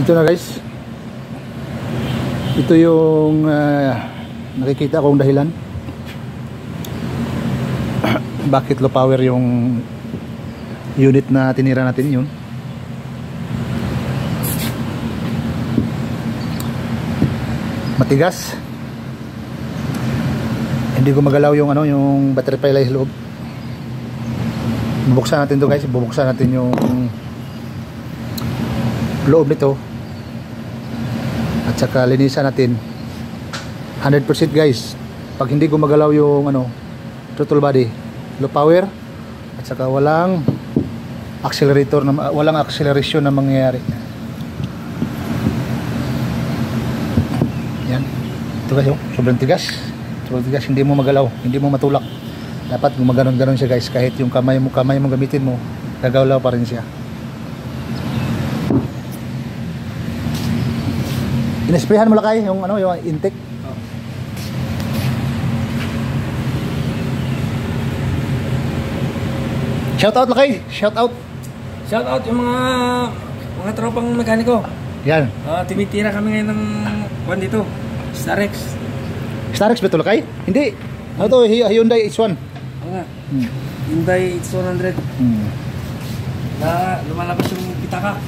Ito na guys, ito yung nakikita kong dahilan bakit low power yung unit na tinira natin. Yun matigas, hindi ko magalaw yung yung battery pilot sa loob. Bubuksan natin to guys, bubuksan natin yung loob nito at saka linisan natin 100% guys. Pag hindi gumagalaw yung throttle body, low power, at saka walang accelerator na walang acceleration na mangyayari. Yan, ito guys, sobrang tigas, hindi mo magalaw, hindi mo matulak. Dapat gumaganon-ganon siya guys, kahit yung kamay mo gamitin mo, gagalaw pa rin siya. Inesprehan mo lakay yung yung intake. Shout out lakay, shout out. Shout out yung mga tropang mekaniko. Yan. Tumitira kami ngayon ng kwan dito. Starex. Starex ba ito lakay? Hindi. Ano to, Hyundai H1. Oo nga. Hyundai H100. Na lumalabas yung pitaka.